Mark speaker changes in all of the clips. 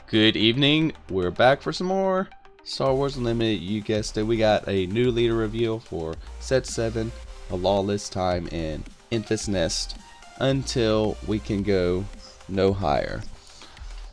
Speaker 1: Good evening. We're back for some more Star Wars Unlimited. You guessed it. We got a new leader reveal for Set 7, A Lawless Time in Enfys Nest, until we can go no higher.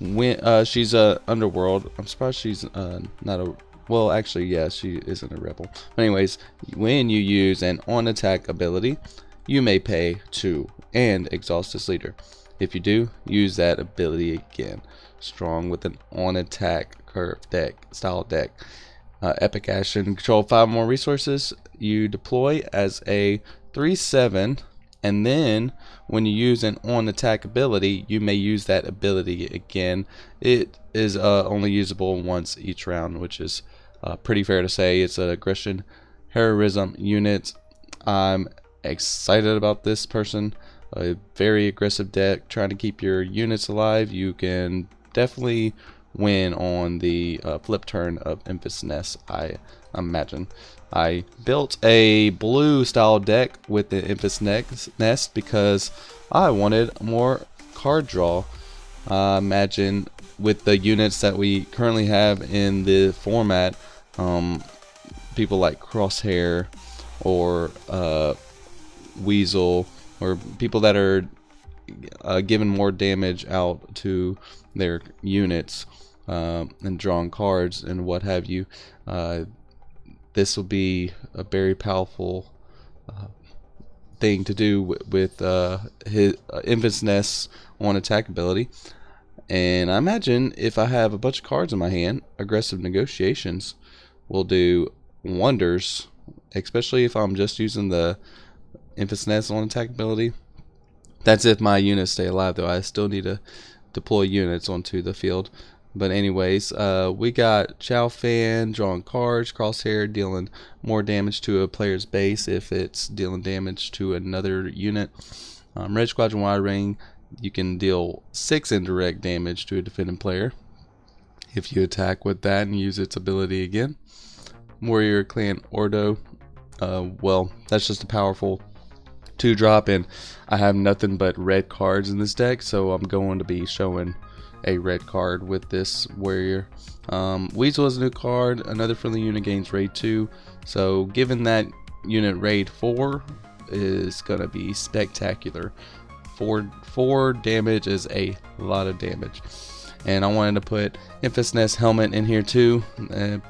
Speaker 1: When she's a underworld. I'm surprised she's not a. Well, actually, yeah, she isn't a rebel. But anyways, when you use an on-attack ability, you may pay 2 and exhaust this leader. If you do, use that ability again. Strong with an on-attack curve deck style deck. Epic action. Control 5 more resources. You deploy as a 3/7, and then when you use an on-attack ability, you may use that ability again. It is only usable once each round, which is pretty fair to say. It's an aggression heroism unit. I'm excited about this person. A very aggressive deck, trying to keep your units alive. You can definitely win on the flip turn of Enfys Nest, I imagine. I built a blue style deck with the Enfys Nest because I wanted more card draw. I imagine with the units that we currently have in the format, people like Crosshair or Weasel, or people that are giving more damage out to their units and drawing cards and what have you. This will be a very powerful thing to do with his Enfys Nest's on attack ability. And I imagine if I have a bunch of cards in my hand, aggressive negotiations will do wonders, especially if I'm just using the Enfys Nest on attack ability. That's if my units stay alive, though. I still need to deploy units onto the field. But anyways, we got Chow Fan drawing cards, Crosshair dealing more damage to a player's base if it's dealing damage to another unit. Red Squadron Y Ring, you can deal 6 indirect damage to a defending player if you attack with that and use its ability again. Warrior Clan Ordo, well, that's just a powerful 2-drop, and I have nothing but red cards in this deck, so I'm going to be showing a red card with this warrior. Weasel is a new card. Another friendly unit gains raid 2, so given that unit raid 4 is gonna be spectacular. 4 damage is a lot of damage, and I wanted to put Enfys Nest helmet in here too.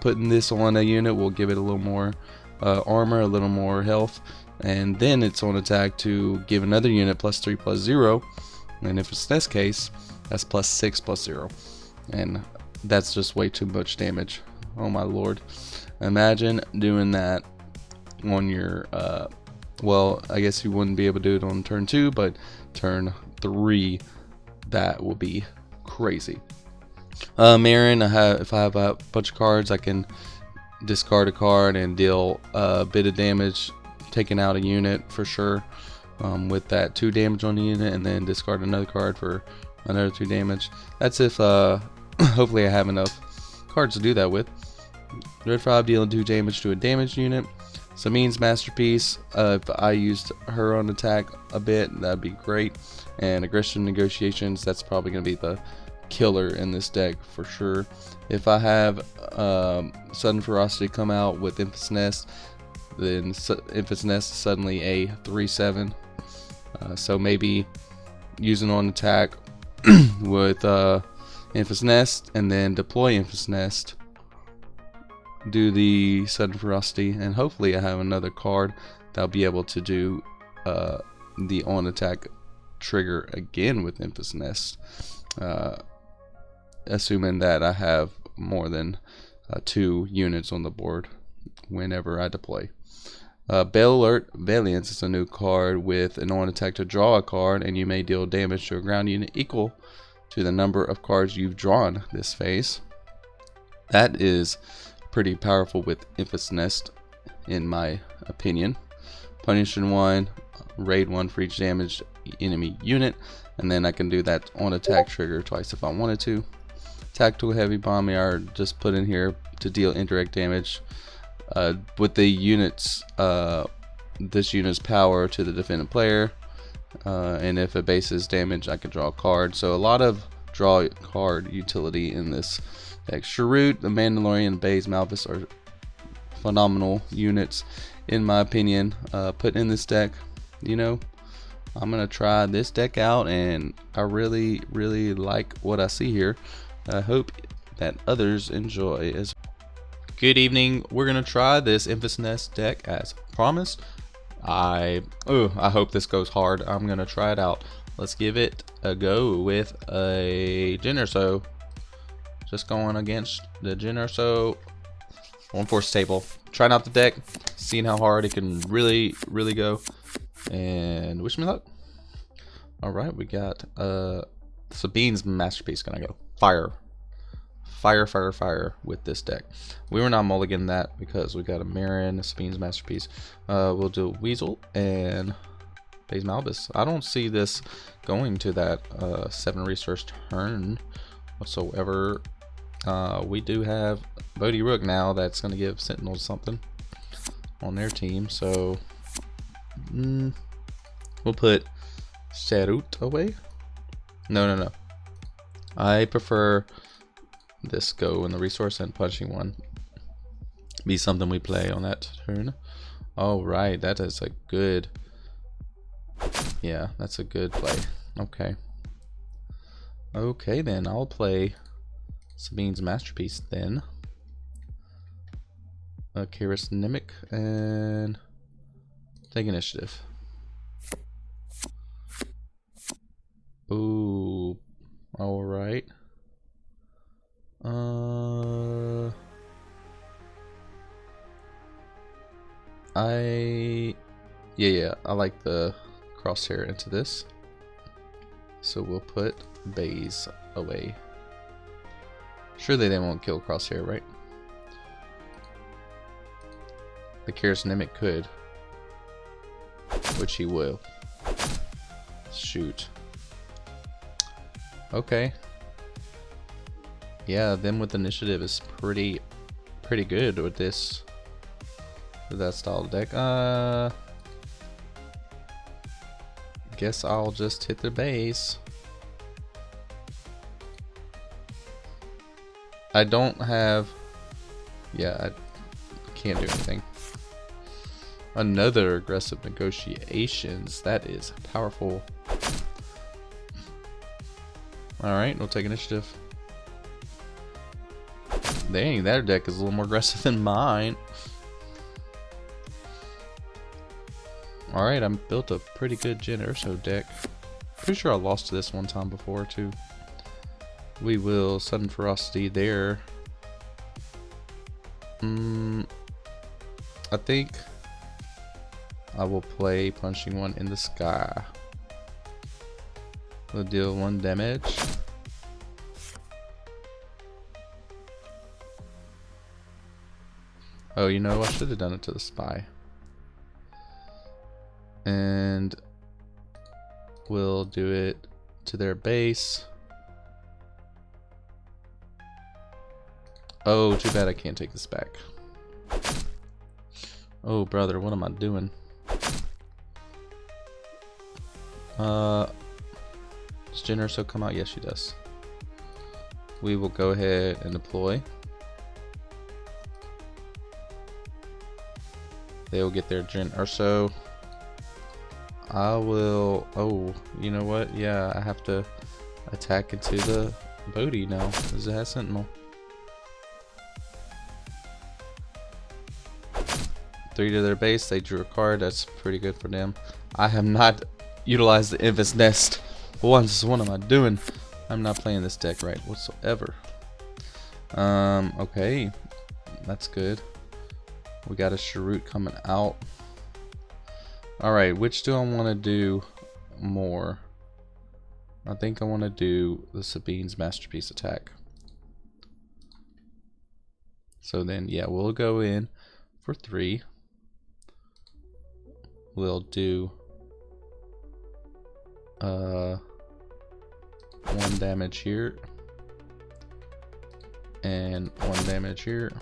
Speaker 1: Putting this on a unit will give it a little more armor, a little more health, and then it's on attack to give another unit +3/+0, and if it's this case, that's +6/+0, and that's just way too much damage. Oh my lord, imagine doing that on your well, I guess you wouldn't be able to do it on turn 2, but turn 3 that will be crazy. Marin, if I have a bunch of cards, I can discard a card and deal a bit of damage, taking out a unit for sure, with that 2 damage on the unit, and then discard another card for another 2 damage. That's if hopefully I have enough cards to do that with. Red 5 dealing 2 damage to a damaged unit. Samin's Masterpiece, if I used her on attack a bit, that'd be great. And Aggression Negotiations, that's probably going to be the killer in this deck for sure. If I have Sudden Ferocity come out with Enfys Nest, then Enfys Nest is suddenly a 3/7. So maybe using on attack with Enfys Nest, and then deploy Enfys Nest, do the Sudden Ferocity, and hopefully I have another card that'll be able to do the on attack trigger again with Enfys Nest, assuming that I have more than 2 units on the board whenever I deploy. Bail Alert Valiance is a new card with an on attack to draw a card, and you may deal damage to a ground unit equal to the number of cards you've drawn this phase. That is pretty powerful with Enfys Nest, in my opinion. Punishing 1, raid 1 for each damaged enemy unit, and then I can do that on attack trigger twice if I wanted to. Tactical Heavy Bomb I just put in here to deal indirect damage with the units, this unit's power to the defendant player, and if a base is damaged, I can draw a card. So a lot of draw card utility in this deck. Shrewd, the Mandalorian, Baze, Malvis are phenomenal units in my opinion. Put in this deck, you know, I'm gonna try this deck out, and I really like what I see here. I hope that others enjoy as well. Good evening. We're gonna try this Enfys Nest deck as promised. I hope this goes hard. I'm gonna try it out. Let's give it a go with a Jin Urso. Just going against the Jin Urso. 1-4 stable. Trying out the deck, seeing how hard it can really go, and wish me luck. All right, we got Sabine's Masterpiece. Gonna go fire with this deck. We were not mulliganing that because we got a Marin, Sabine's Masterpiece. We'll do Weasel and Baze Malvis. I don't see this going to that 7 resource turn whatsoever. We do have Bodhi Rook now that's going to give Sentinels something on their team, so we'll put Sharut away. No. I prefer this go in the resource and punching one be something we play on that turn. All right, that is a good, yeah, that's a good play. Okay then, I'll play Sabine's Masterpiece then. Karis Nimic and take initiative. Ooh, all right. I like the crosshair into this, so we'll put Baze away. Surely they won't kill crosshair, right? The Karis Nimic could, which he will. Shoot. Okay. Yeah, them with initiative is pretty good with this, with that style of deck. Guess I'll just hit the base. I don't have, yeah, I can't do anything. Another aggressive negotiations. That is powerful. Alright, we'll take initiative. Dang, their deck is a little more aggressive than mine. Alright, I built a pretty good Jin Urso deck. Pretty sure I lost to this one time before too. We will Sudden Ferocity there. I think I will play Punching One in the Sky. We'll deal 1 damage. Oh, you know, I should have done it to the Spy. And we'll do it to their base. Oh, too bad I can't take this back. Oh, brother, what am I doing? Does Jin Urso come out? Yes, she does. We will go ahead and deploy. They will get their Jin Urso. I will, oh, you know what? Yeah, I have to attack into the Bodhi now because it has Sentinel. 3 to their base. They drew a card. That's pretty good for them. I have not utilized the Enfys Nest once. What am I doing? I'm not playing this deck right whatsoever. Okay, that's good. We got a Sharut coming out. Alright, which do I want to do more? I think I want to do the Sabine's Masterpiece attack. So then, yeah, we'll go in for 3. We'll do 1 damage here and 1 damage here.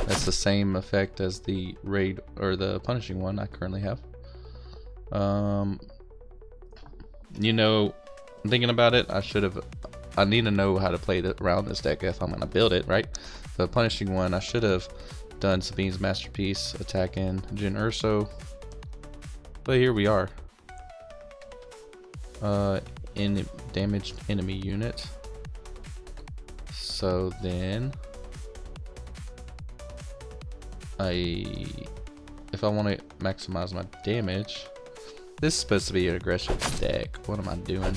Speaker 1: That's the same effect as the raid or the punishing one I currently have. You know, thinking about it, I need to know how to play around this deck if I'm gonna build it, right? The punishing one, I should have done Sabine's Masterpiece, attacking Jin Urso. But here we are. In damaged enemy unit. So then if I want to maximize my damage, this is supposed to be an aggressive deck. What am I doing?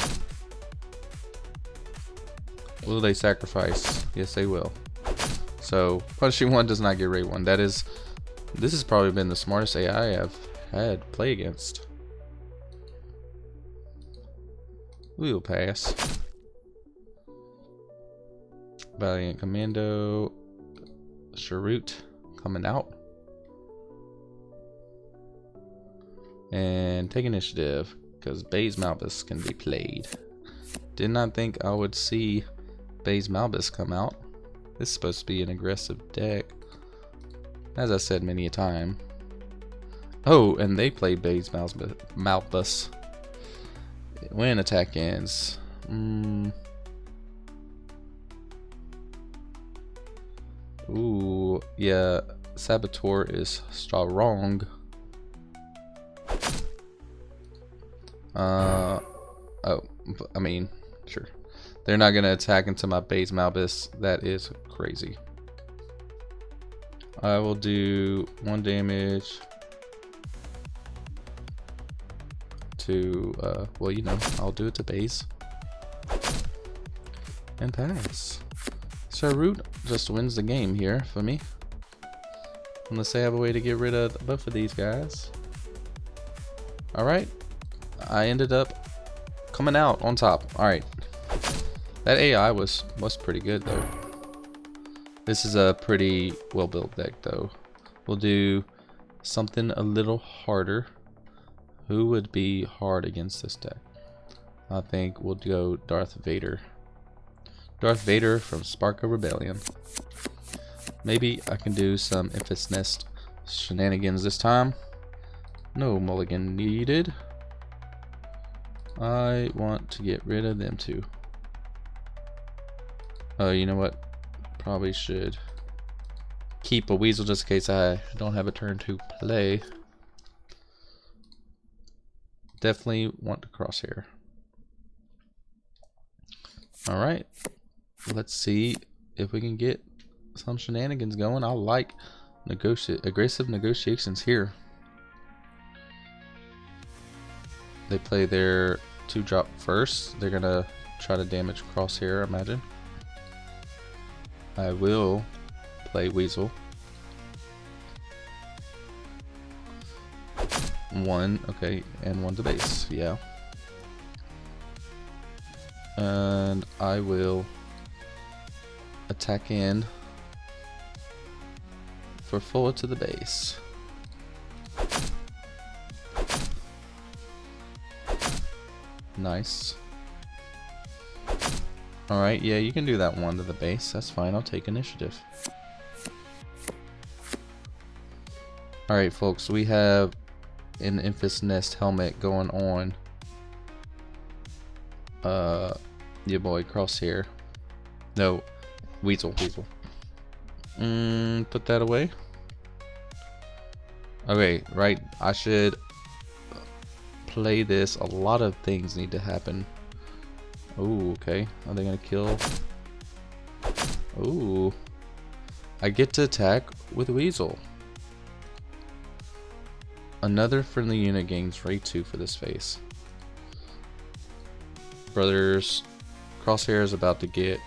Speaker 1: Will they sacrifice? Yes, they will. So punishing one does not get rate one. This has probably been the smartest AI I've had play against. We'll pass. Valiant Commando, Sharut coming out. And take initiative, because Baze Malbus can be played. Did not think I would see Baze Malbus come out. This is supposed to be an aggressive deck, as I said many a time. Oh, and they played Baze Malbus. When attack ends. Ooh, yeah, Saboteur is strong. Oh, I mean, sure. They're not gonna attack into my Baze Malbus. That is crazy. I will do 1 damage to, well, you know, I'll do it to Baze. And pass. Sharut just wins the game here for me. Unless they have a way to get rid of both of these guys. Alright. I ended up coming out on top. Alright. That AI was pretty good though. This is a pretty well built deck though. We'll do something a little harder. Who would be hard against this deck? I think we'll go Darth Vader. Darth Vader from Spark of Rebellion. Maybe I can do some Enfys Nest shenanigans this time. No mulligan needed. I want to get rid of them too. Oh, you know what? Probably should keep a Weasel just in case I don't have a turn to play. Definitely want to crosshair. Alright. Let's see if we can get some shenanigans going. I like aggressive negotiations here. They play their 2-drop first. They're gonna try to damage crosshair, I imagine. I will play Weasel. 1, okay, and 1 to base, yeah. And I will attack in for forward to the base. Nice. Alright, yeah, you can do that 1 to the base. That's fine, I'll take initiative. Alright, folks, we have an Enfys Nest helmet going on. Your boy Crosshair. No, Weasel. Put that away. Okay, right. I should play this. A lot of things need to happen. Ooh, okay. Are they gonna kill? Ooh. I get to attack with Weasel. Another friendly unit gains rate 2 for this phase. Brothers, Crosshair is about to get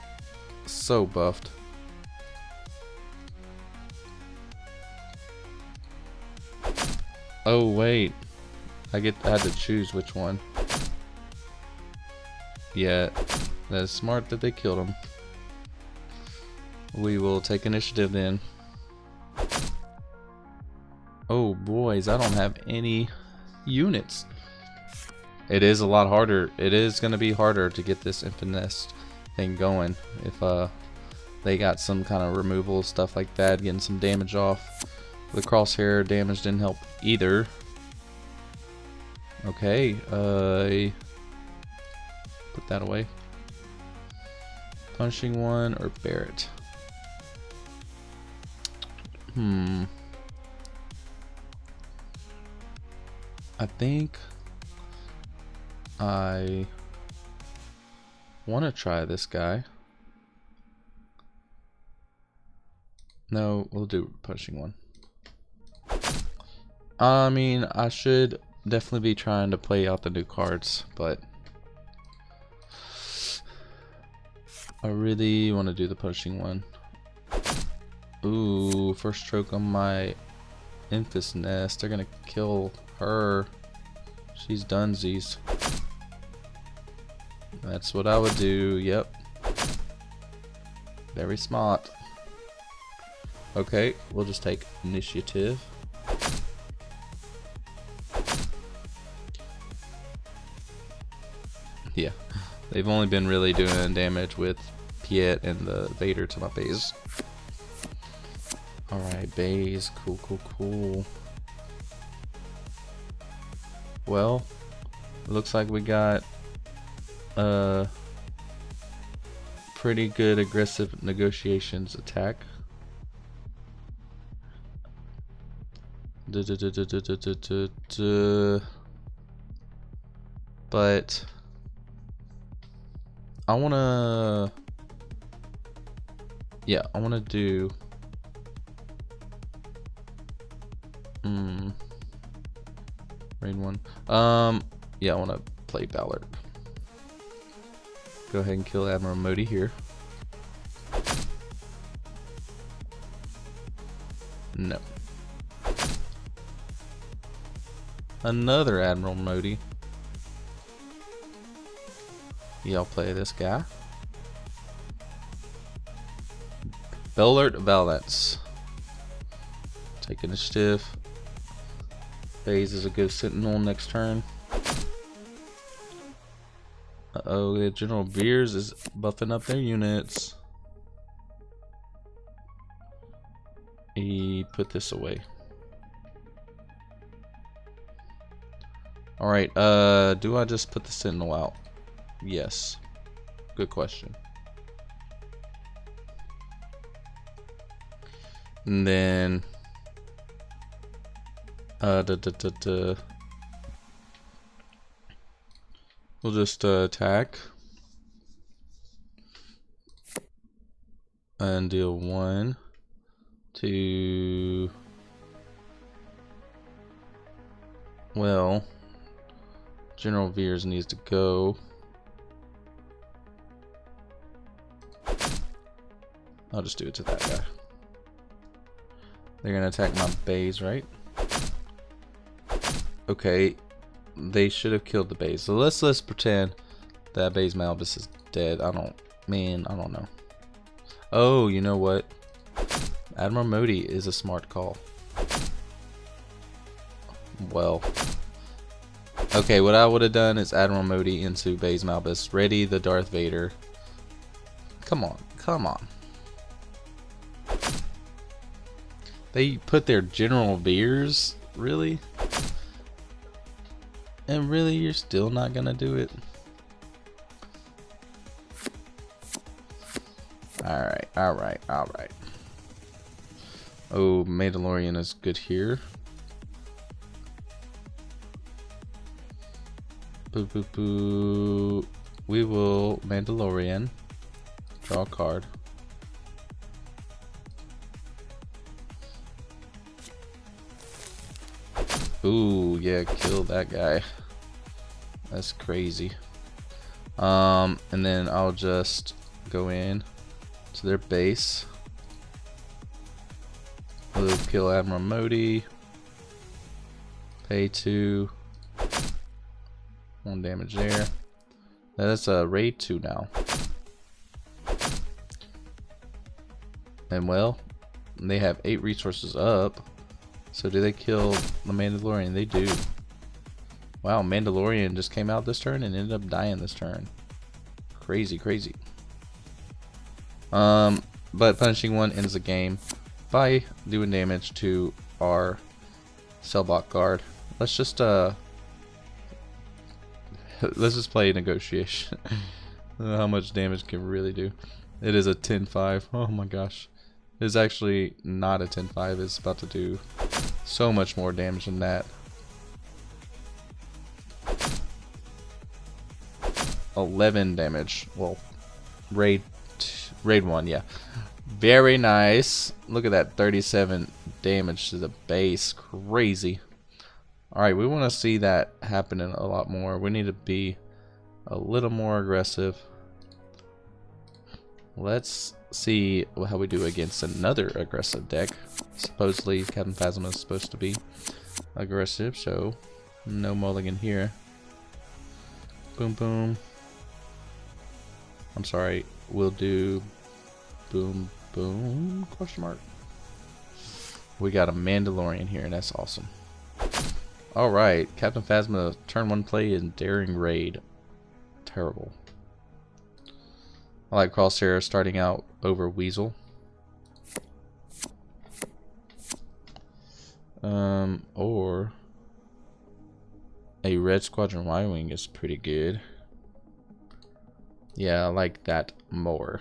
Speaker 1: so buffed. Oh wait, I had to choose which one. Yeah, that's smart that they killed him. We will take initiative then. Oh boys, I don't have any units. It is a lot harder. It is going to be harder to get this Enfys Nest thing going if they got some kind of removal stuff like that, getting some damage off. The crosshair damage didn't help either. Okay, put that away. Punishing one or Barrett? I think I want to try this guy. No, we'll do punishing one. I mean, I should definitely be trying to play out the new cards, but I really want to do the punishing one. Ooh, first stroke on my Enfys Nest. They're gonna kill her. She's dunsies. That's what I would do. Yep. Very smart. Okay, we'll just take initiative. Yeah, they've only been really doing damage with Piet and the Vader to my base. Alright, base. Cool, cool, cool. Well, looks like we got pretty good aggressive negotiations attack. But I wanna, yeah, I wanna do rain one. Yeah, I wanna play Ballard. Go ahead and kill Admiral Modi here. No. Another Admiral Modi. Yeah, I'll play this guy. Bellart Valance. Take initiative. Phase is a good sentinel next turn. Uh-oh, General Beers is buffing up their units. He put this away. Alright, do I just put the sentinel out? Yes. Good question. And then we'll just attack and deal 1, 2. Well, General Veers needs to go. I'll just do it to that guy. They're gonna attack my base, right? Okay, they should have killed the base. So let's pretend that base Malvis is dead. I don't know. Oh, you know what? Admiral Modi is a smart call. Well, okay, what I would have done is Admiral Modi into base Malvis, ready the Darth Vader. Come on, come on. They put their General Veers, really? And really, you're still not gonna do it? Alright, alright, alright. Oh, Mandalorian is good here. Boo boo boo. We will Mandalorian. Draw a card. Ooh, yeah, kill that guy. That's crazy. And then I'll just go in to their base. We'll kill Admiral Modi. Pay 2. 1 damage there. That's a raid 2 now. And well, they have 8 resources up. So do they kill the Mandalorian? They do. Wow, Mandalorian just came out this turn and ended up dying this turn. Crazy, crazy. But punishing one ends the game by doing damage to our Cellbot guard. Let's just Let's just play negotiation. How much damage can we really do? It is a 10-5. Oh my gosh. It's actually not a 10-5. It's about to do so much more damage than that. 11 damage. Well, raid 1, yeah. Very nice. Look at that, 37 damage to the base. Crazy. Alright, we want to see that happening a lot more. We need to be a little more aggressive. Let's see how we do against another aggressive deck. Supposedly Captain Phasma is supposed to be aggressive, so no mulligan here. Boom boom. I'm sorry, we'll do boom boom question mark. We got a Mandalorian here, and that's awesome. Alright, Captain Phasma turn 1 play in Daring Raid. Terrible. I like Crosshair starting out over Weasel. Or a Red Squadron Y-Wing is pretty good. Yeah, I like that more.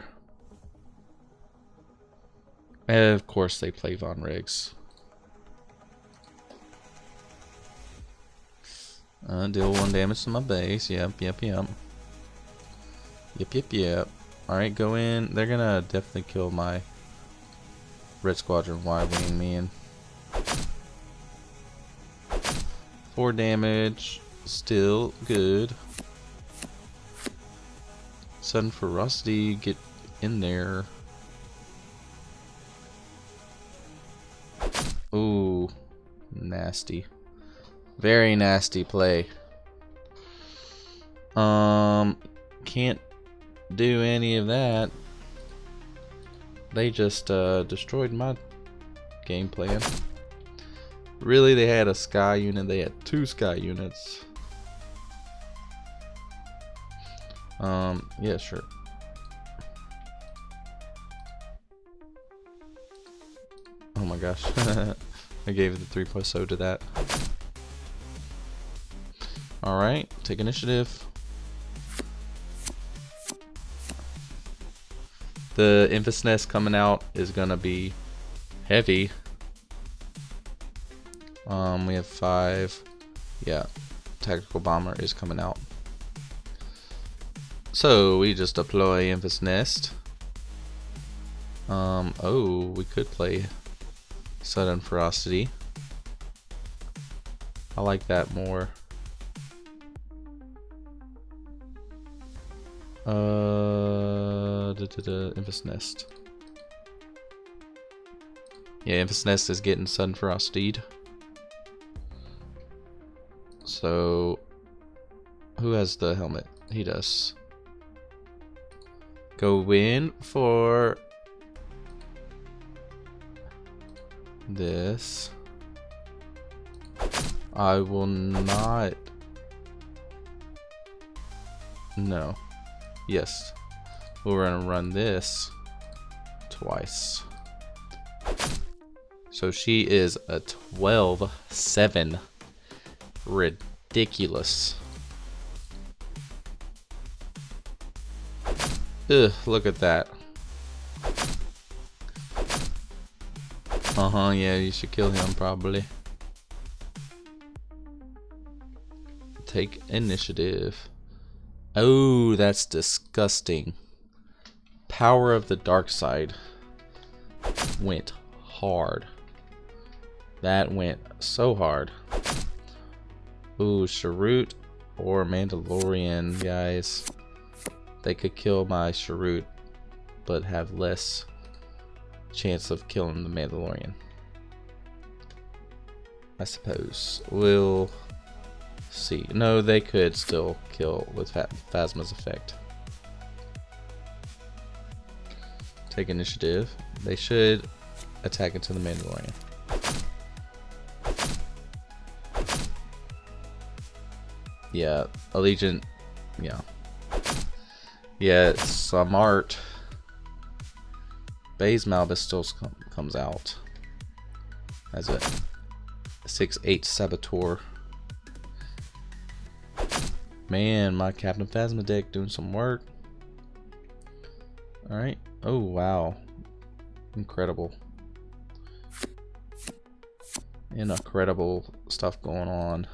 Speaker 1: And of course they play Von Riggs. Deal 1 damage to my base. Yep. Alright, go in. They're gonna definitely kill my Red Squadron Y-Wing man. 4 damage. Still good. Sudden Ferocity, get in there. Ooh, nasty. Very nasty play. Can't do any of that. They just destroyed my game plan. Really, they had a sky unit. They had 2 sky units. Yeah, sure. Oh my gosh. I gave the 3+0 to that. Alright, take initiative. The Enfys Nest coming out is gonna be heavy. We have 5. Yeah, Tactical Bomber is coming out. So we just deploy Enfys Nest. Oh, we could play Sudden Ferocity. I like that more. Enfys Nest. Yeah, Enfys Nest is getting Sudden Ferocity. So, who has the helmet? He does. Go in for this. I will not. No. Yes. We're gonna run this twice. So she is a 12-7. Ridiculous. Ugh, look at that. Yeah, you should kill him probably. Take initiative. Oh, that's disgusting. Power of the Dark Side went hard. That went so hard. Ooh, Sharut or Mandalorian, guys. They could kill my Sharut, but have less chance of killing the Mandalorian. I suppose. We'll see. No, they could still kill with Phasma's effect. Take initiative. They should attack into the Mandalorian. Yeah, Allegiant. Yeah. Yeah, smart. Baze Malbus still comes out as a 6/8 Saboteur. Man, my Captain Phasma deck doing some work. Alright. Oh, wow. Incredible. Incredible stuff going on.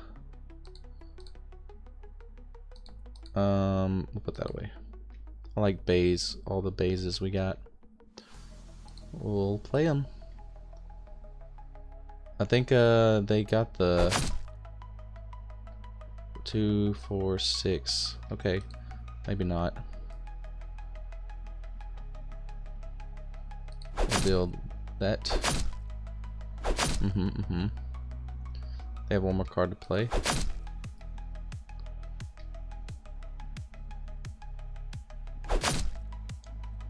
Speaker 1: We'll put that away. I like bays. All the bases we got. We'll play them. I think they got the 2, 4, 6. Okay, maybe not. We'll build that. They have one more card to play.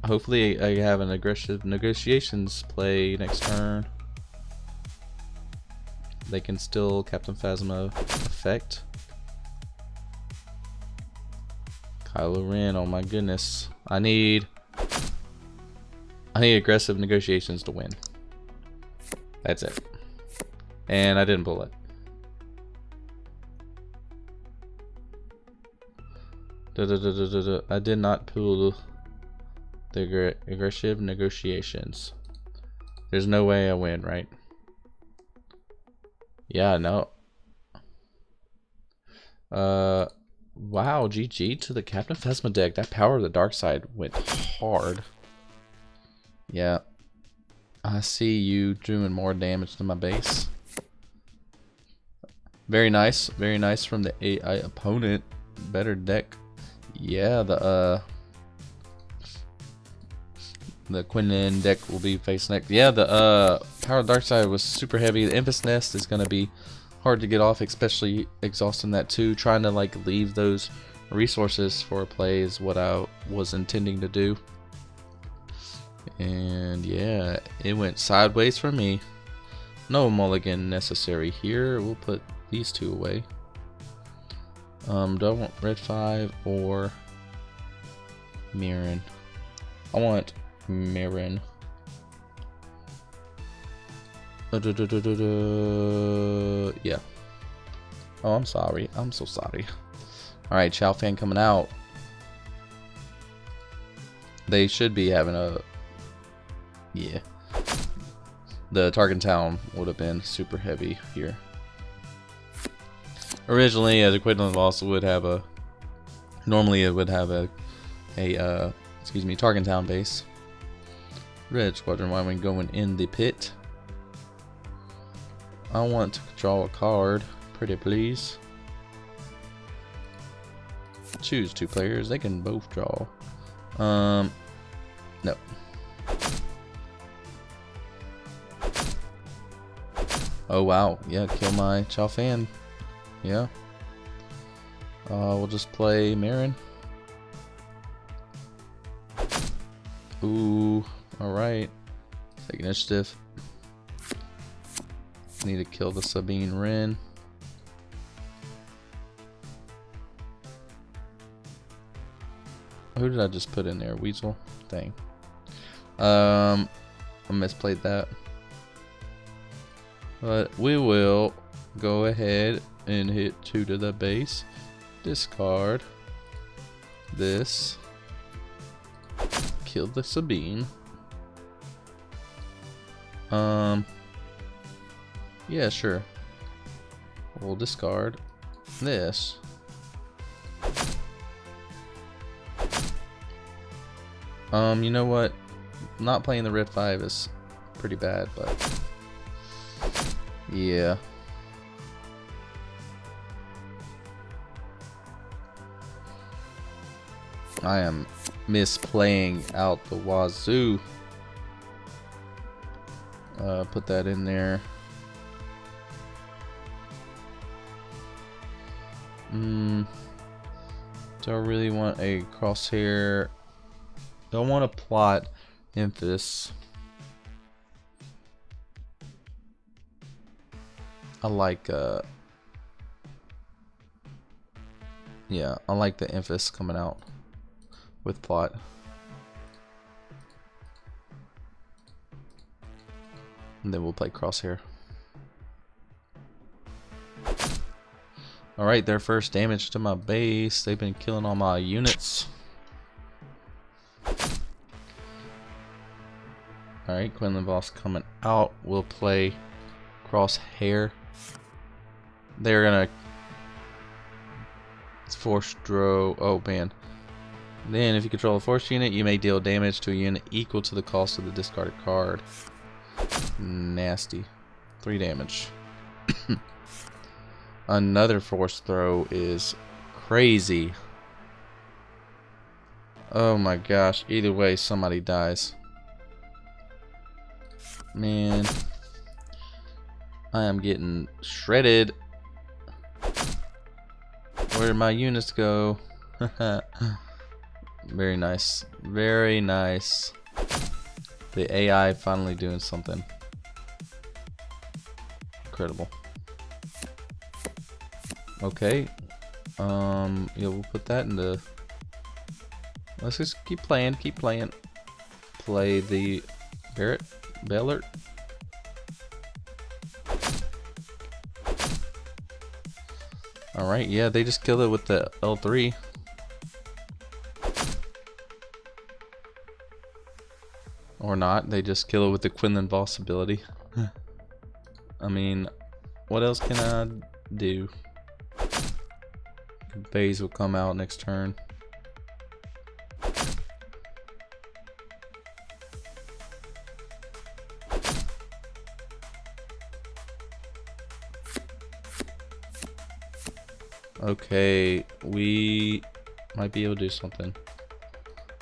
Speaker 1: Hopefully I have an aggressive negotiations play next turn. They can still Captain Phasma effect. Kylo Ren, oh my goodness. I need aggressive negotiations to win. That's it. And I didn't pull it. I did not pull the aggressive negotiations. There's no way I win, right? Yeah, no. Wow, GG to the Captain Phasma deck. That Power of the Dark Side went hard. Yeah. I see you doing more damage to my base. Very nice from the AI opponent. Better deck. Yeah, the Quinlan deck will be face next. Yeah, the Power of the Dark Side was super heavy. The Enfys Nest is gonna be hard to get off, especially exhausting that too. Trying to like leave those resources for a play is what I was intending to do. And yeah, it went sideways for me. No mulligan necessary here. We'll put these two away. Do I want red 5 or Mirren? I want Mirren. Yeah. Oh, I'm sorry. I'm so sorry. Alright, Chow Fan coming out. They should be having a... Yeah. The Target Town would have been super heavy here. Originally, the Quinlan also would have a... Normally, it would have a excuse me, Target Town base. Red Squadron Y-Wing going in the pit. I want to draw a card. Pretty please. Choose 2 players. They can both draw. No. Oh wow. Yeah, kill my Chow Fan. Yeah. We'll just play Marin. Ooh. Alright. Take initiative. Need to kill the Sabine Wren. Who did I just put in there? Weasel? Dang. I misplayed that. But we will go ahead and hit 2 to the base. Discard this. Kill the Sabine. Yeah, sure. We'll discard this. You know what? Not playing the red 5 is pretty bad, but yeah. I am misplaying out the wazoo. Put that in there. Do I really want a crosshair? Do I want to plot Enfys? I like yeah, I like the Enfys coming out with plot. And then we'll play crosshair. Alright, their first damage to my base. They've been killing all my units. Alright, Quinlan Voss coming out. We'll play Crosshair. They're gonna force throw. Oh man. Then if you control a force unit, you may deal damage to a unit equal to the cost of the discarded card. Nasty. 3 damage. Another force throw is crazy. Oh my gosh. Either way, somebody dies. Man. I am getting shredded. Where did my units go? Very nice. Very nice. The AI finally doing something. Incredible. Okay. Yeah, we'll put that in the... Let's just keep playing, keep playing. Play the Bellert. Alright, yeah, they just killed it with the L3. Or not, they just kill it with the Quinlan Voss ability. I mean, what else can I do? Phase will come out next turn. Okay, we might be able to do something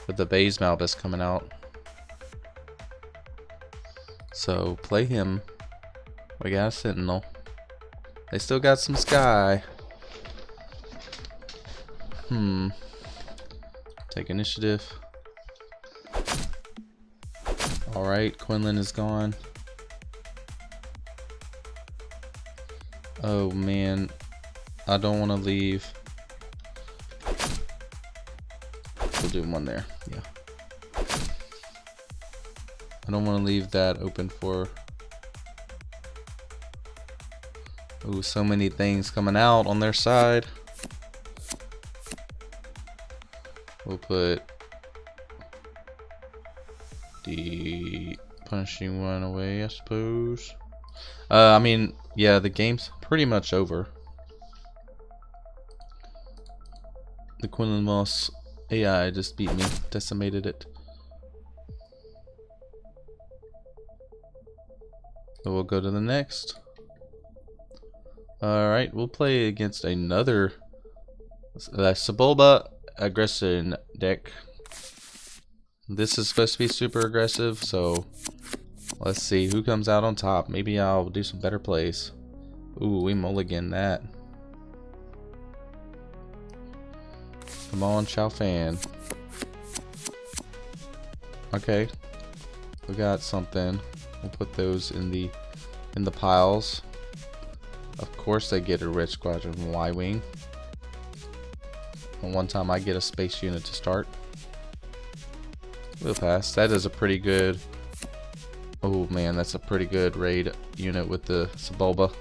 Speaker 1: with the Baze Malbus coming out. So play him. We got a Sentinel. They still got some Sky. Take initiative. Alright, Quinlan is gone. Oh man. I don't want to leave. We'll do one there. Yeah. I don't want to leave that open for... Ooh, so many things coming out on their side. We'll put the punishing one away, I suppose. I mean, yeah, the game's pretty much over. The Quinlan Voss AI just beat me, decimated it. So we'll go to the next. Alright, we'll play against another Sebulba aggression deck. This is supposed to be super aggressive, so let's see who comes out on top. Maybe I'll do some better plays. Ooh, we mulligan that. Come on, Chow Fan. Okay, we got something. We'll put those in the piles. Of course, they get a Red Squadron Y-Wing. And one time I get a space unit to start. We'll pass. That is a pretty good... Oh man, that's a pretty good raid unit with the Sebulba.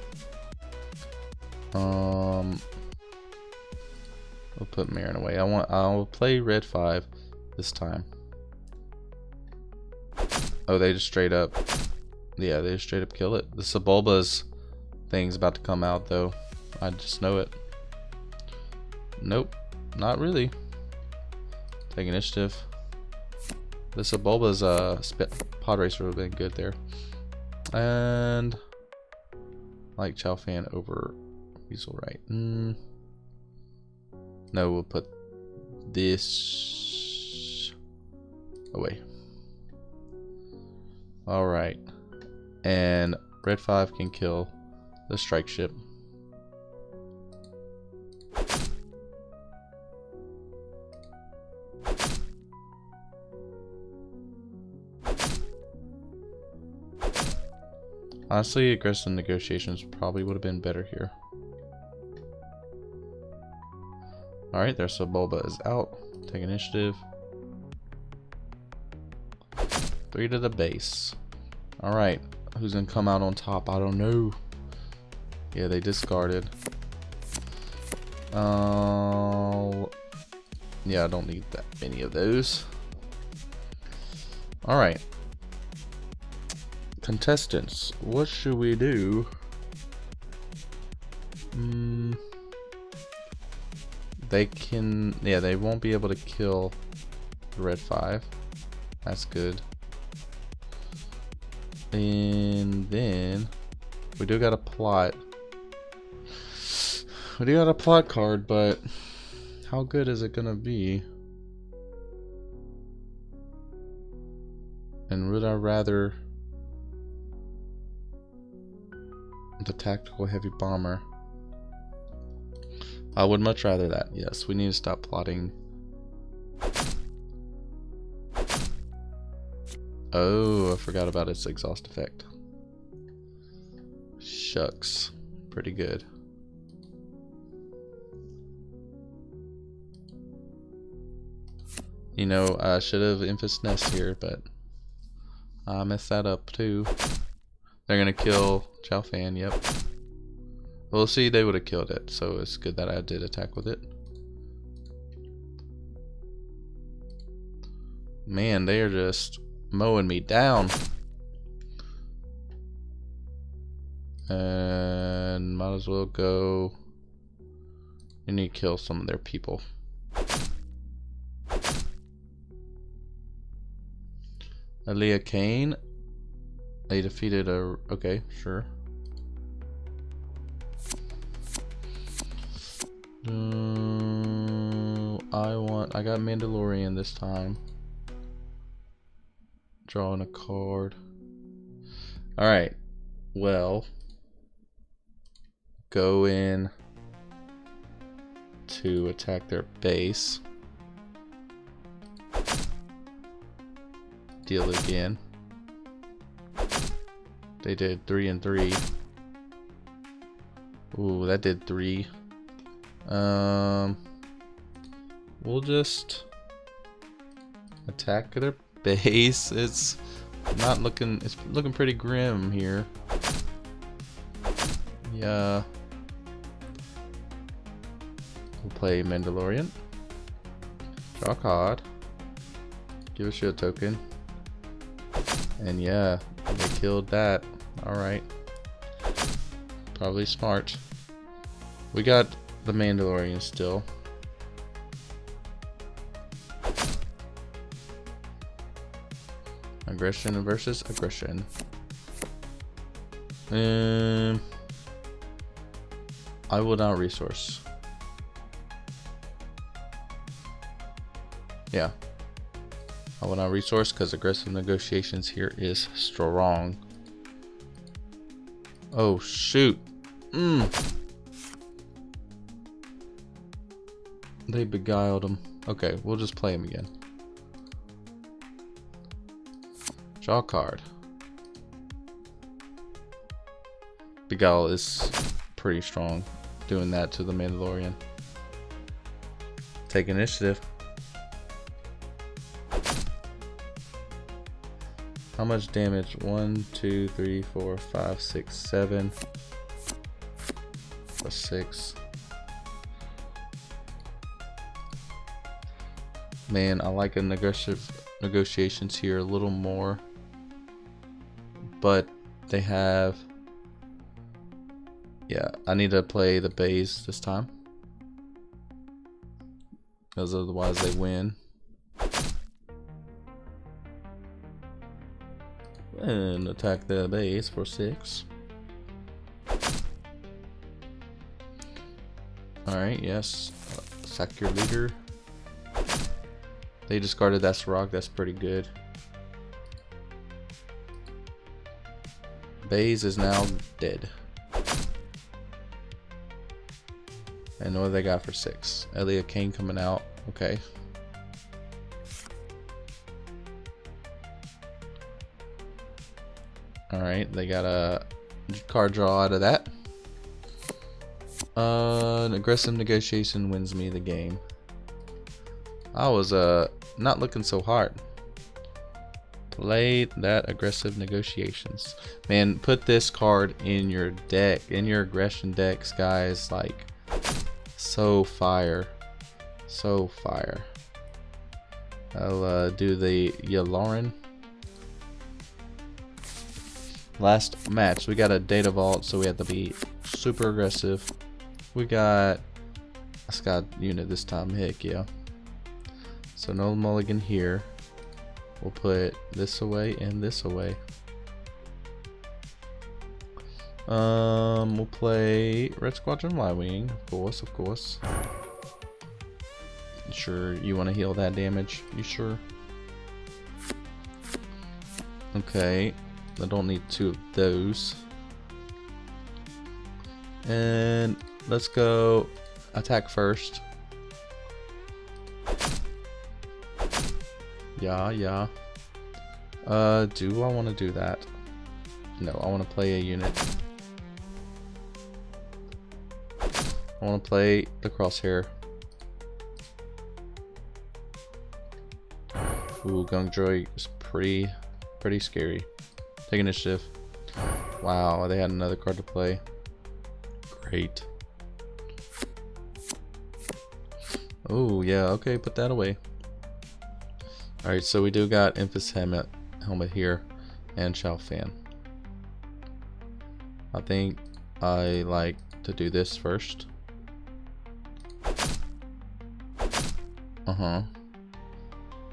Speaker 1: We'll put Marin away. I'll play red 5 this time. Oh, they just straight up... Yeah, they just straight up kill it. The Sebulba's thing's about to come out though. I just know it. Nope. Not really. Take initiative. The Sebulba's pod racer would have been good there. And like Chow Fan over Weasel Right. No, we'll put this away. Alright. And red 5 can kill the strike ship. Honestly, aggressive negotiations probably would have been better here. Alright, their Sebulba is out. Take initiative. 3 to the base. Alright, who's gonna come out on top? I don't know. Yeah, they discarded. Yeah, I don't need that many of those. Alright. Contestants, what should we do? They can, yeah, they won't be able to kill the red 5. That's good. And then we do got a plot. We do got a plot card, but how good is it gonna be? And would I rather the tactical heavy bomber? I would much rather that. Yes, we need to stop plotting. Oh, I forgot about its exhaust effect. Shucks. Pretty good. You know, I should have Enfys Nest here, but I messed that up too. They're gonna kill Chow Fan, yep. We'll see, they would have killed it, so it's good that I did attack with it. Man, they are just mowing me down. And might as well go. You need to kill some of their people. Aaliyah Kane. They defeated a. Okay, sure. I got Mandalorian this time. Drawing a card. Alright. Well. Go in to attack their base. Deal again. They did 3 and 3. Ooh, that did 3. We'll just attack their base. It's looking pretty grim here. Yeah. We'll play Mandalorian. Draw a card. Give a shield token. And yeah, they killed that. Alright. Probably smart. We got the Mandalorian still. Aggression versus aggression. I will not resource. Yeah. I will not resource because aggressive negotiations here is strong. Oh shoot. They beguiled him. Okay, we'll just play him again. Draw a card. Beguile is pretty strong doing that to the Mandalorian. Take initiative. How much damage? 1, 2, 3, 4, 5, 6, 7. Plus 6. Man, I like an aggressive negotiations here a little more. But they have... Yeah, I need to play the base this time. Because otherwise they win. And attack the base for 6. Alright, yes. Sack your leader. They discarded that rock, that's pretty good. Baze is now dead. And what they got for 6? Aaliyah Kane coming out. Okay. Alright, they got a card draw out of that. An aggressive negotiation wins me the game. I was not looking so hard. Play that aggressive negotiations. Man, put this card in your deck, in your aggression decks, guys. Like, So fire. So fire. I'll do the Yalauren. Last match, we got a data vault, so we have to be super aggressive. We got a Scott unit this time, heck yeah. So no mulligan here. We'll put this away and this away. We'll play Red Squadron Y-Wing, of course. Sure, you want to heal that damage? You sure? Okay, I don't need 2 of those. And let's go attack first. Yeah. Do I want to do that? No, I want to play a unit. I want to play the crosshair. Ooh, Gung Droid is pretty scary. Take initiative. Wow, they had another card to play. Great. Oh yeah, okay, put that away. Alright, so we do got Enfys helmet here and Shao Fan. I think I like to do this first.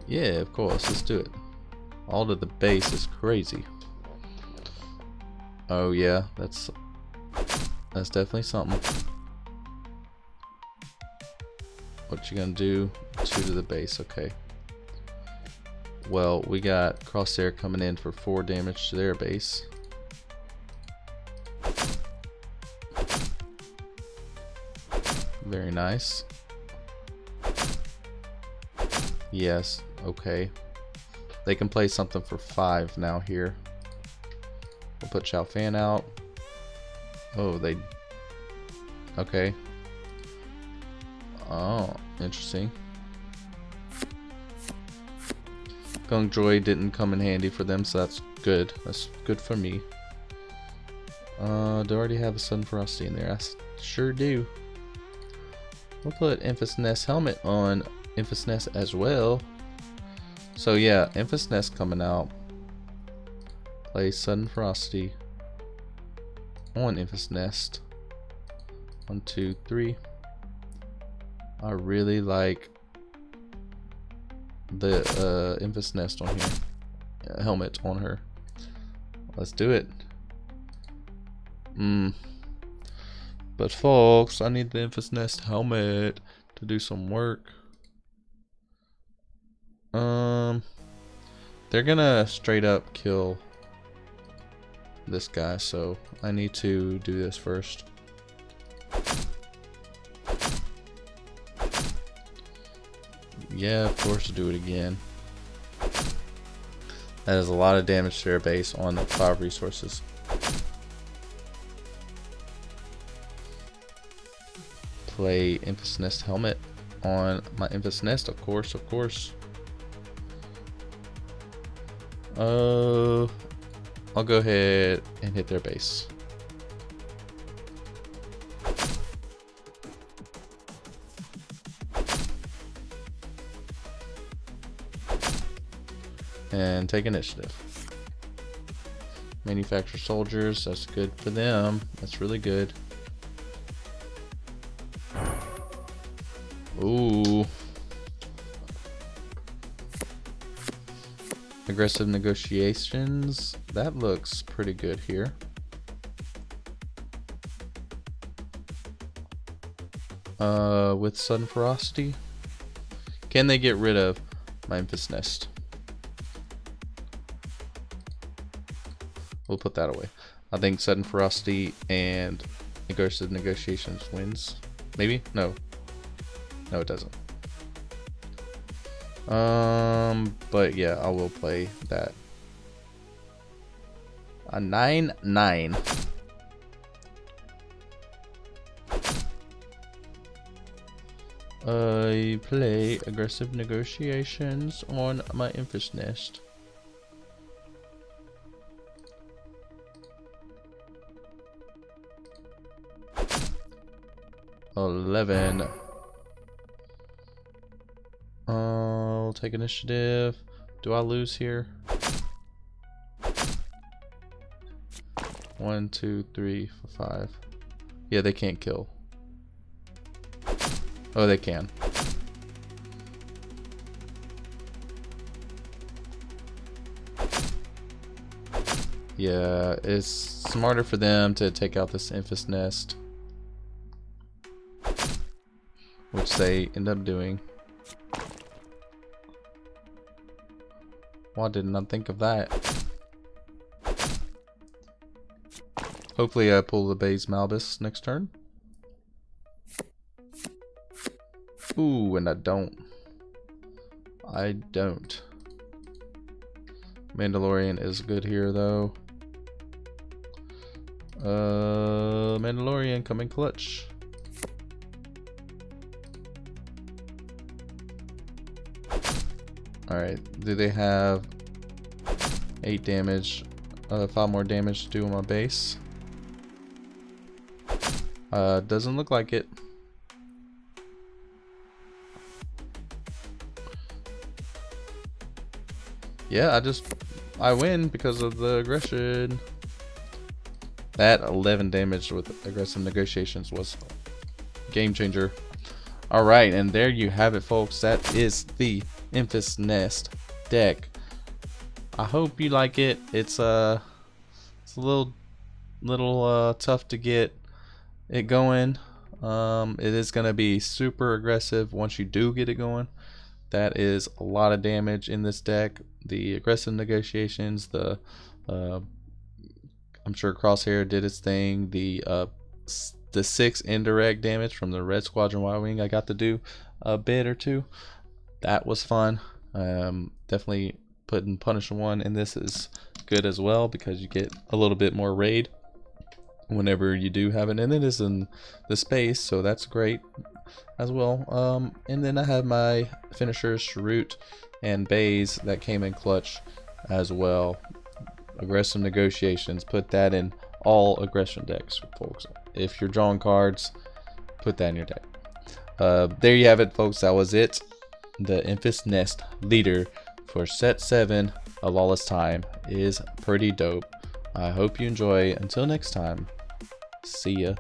Speaker 1: Yeah, of course, let's do it. All to the base is crazy. Oh yeah, that's definitely something. What you gonna do? 2 to the base, okay. Well, we got Crosshair coming in for 4 damage to their base. Very nice. Yes, okay. They can play something for 5 now here. We'll put Shao Fan out. Oh, they... Okay. Oh, interesting. Gung Droid didn't come in handy for them, so that's good. That's good for me. Do I already have a Sudden Ferocity in there? I sure do. We'll put Enfys Nest helmet on Enfys Nest as well. So yeah, Enfys Nest coming out. Play Sudden Ferocity on Enfys Nest. 1, 2, 3. I really like the Enfys Nest on here. Helmet on her. Let's do it. But folks, I need the Enfys Nest helmet to do some work. They're gonna straight up kill this guy, so I need to do this first. Yeah, of course, do it again. That is a lot of damage to their base on the 5 resources. Play Enfys Nest helmet on my Enfys Nest, of course. I'll go ahead and hit their base. And take initiative. Manufacture soldiers, that's good for them. That's really good. Ooh. Aggressive negotiations. That looks pretty good here. With Sudden Ferocity. Can they get rid of my Enfys Nest? We'll put that away. I think Sudden Ferocity and Aggressive Negotiations wins. Maybe? No. No, it doesn't. But yeah, I will play that. A 9/9. I play Aggressive Negotiations on my Enfys Nest. 11. I'll take initiative. Do I lose here? 1, 2, 3, 4, 5. Yeah, they can't kill. Oh, they can. Yeah, it's smarter for them to take out this Enfys Nest, which they end up doing. Why didn't I think of that? Hopefully I pull the Bays Malbus next turn. Ooh, and I don't. I don't. Mandalorian is good here though. Mandalorian coming clutch. Alright, do they have 8 damage? 5 more damage to do on my base. Doesn't look like it. Yeah, I win because of the aggression. That 11 damage with aggressive negotiations was game changer. Alright, and there you have it, folks. That is the Enfys Nest deck. I hope you like it. It's a little tough to get it going. It is going to be super aggressive once you do get it going. That is a lot of damage in this deck. The aggressive negotiations, the I'm sure Crosshair did its thing. The 6 indirect damage from the Red Squadron Y-Wing I got to do a bit or two. That was fun. Definitely putting Punisher 1 in this is good as well because you get a little bit more raid whenever you do have it, and it is in the space, so that's great as well. And then I have my finishers, Shrute and Bays, that came in clutch as well. Aggressive negotiations, put that in all aggression decks, folks. If you're drawing cards, put that in your deck. There you have it, folks. That was it. The Enfys Nest leader for set 7, A Lawless Time, is pretty dope. I hope you enjoy. Until next time, see ya.